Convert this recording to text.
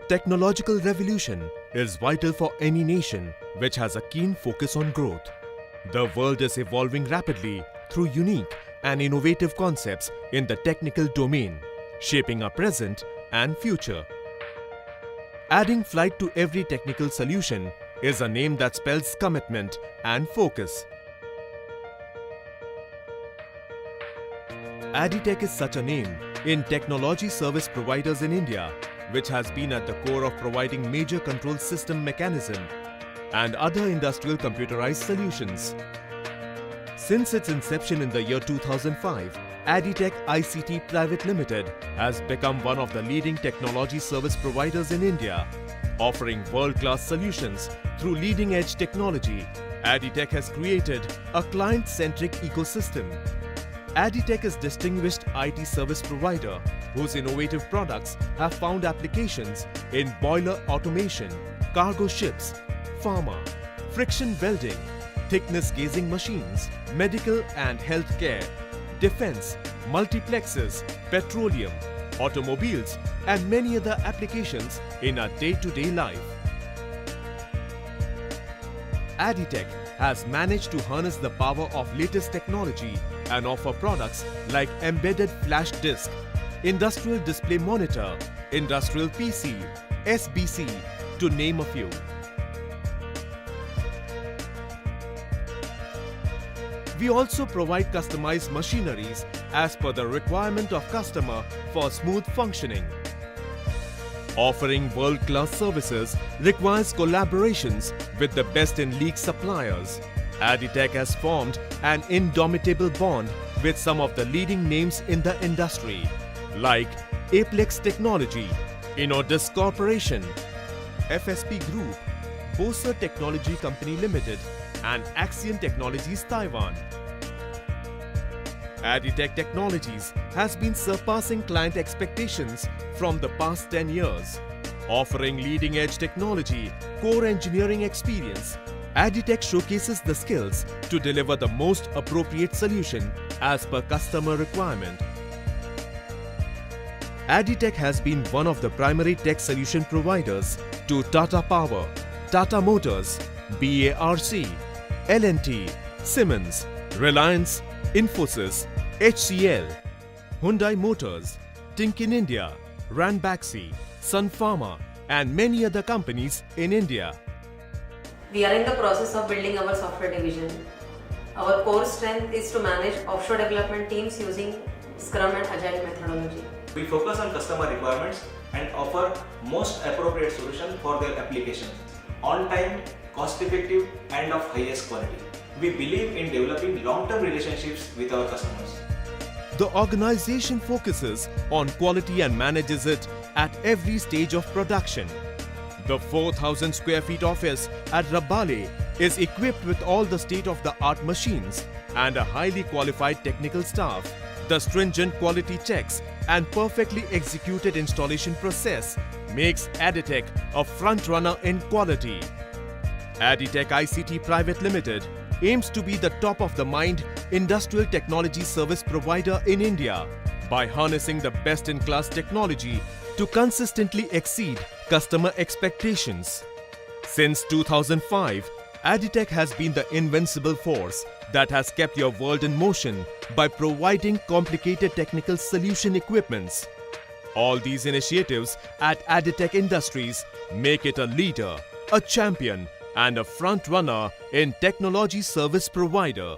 Technological revolution is vital for any nation which has a keen focus on growth. The world is evolving rapidly through unique and innovative concepts in the technical domain, shaping our present and future. Adding flight to every technical solution is a name that spells commitment and focus. Aditech is such a name in technology service providers in India, which has been at the core of providing major control system mechanism and other industrial computerized solutions. Since its inception in the year 2005, Aditech ICT Private Limited has become one of the leading technology service providers in India, offering world-class solutions through leading-edge technology. Aditech has created a client-centric ecosystem. Aditech is a distinguished IT service provider whose innovative products have found applications in boiler automation, cargo ships, pharma, friction welding, thickness gauging machines, medical and healthcare, defense, multiplexes, petroleum, automobiles and many other applications in our day-to-day life. Aditech has managed to harness the power of latest technology and offer products like embedded flash disk, industrial display monitor, industrial PC, SBC, to name a few. We also provide customized machineries as per the requirement of customer for smooth functioning. Offering world-class services requires collaborations with the best-in-league suppliers. Aditech has formed an indomitable bond with some of the leading names in the industry like Aplex Technology, Inodis Corporation, FSP Group, Boser Technology Company Limited and Axion Technologies Taiwan. Aditech Technologies has been surpassing client expectations from the past 10 years. Offering leading-edge technology, core engineering experience, Aditech showcases the skills to deliver the most appropriate solution as per customer requirement. Aditech has been one of the primary tech solution providers to Tata Power, Tata Motors, BARC, L&T, Siemens, Reliance, Infosys, HCL, Hyundai Motors, Tinkin India, Ranbaxy, Sun Pharma and many other companies in India. We are in the process of building our software division. Our core strength is to manage offshore development teams using Scrum and Agile methodology. We focus on customer requirements and offer most appropriate solution for their applications, on time, cost effective and of highest quality. We believe in developing long-term relationships with our customers. The organization focuses on quality and manages it at every stage of production. The 4,000 square feet office at Rabbale is equipped with all the state-of-the-art machines and a highly qualified technical staff. The stringent quality checks and perfectly executed installation process makes Aditech a front-runner in quality. Aditech ICT Private Limited aims to be the top-of-the-mind industrial technology service provider in India by harnessing the best-in-class technology to consistently exceed customer expectations. Since 2005, Aditech has been the invincible force that has kept your world in motion by providing complicated technical solution equipments. All these initiatives at Aditech Industries make it a leader, a champion and a front runner in technology service provider.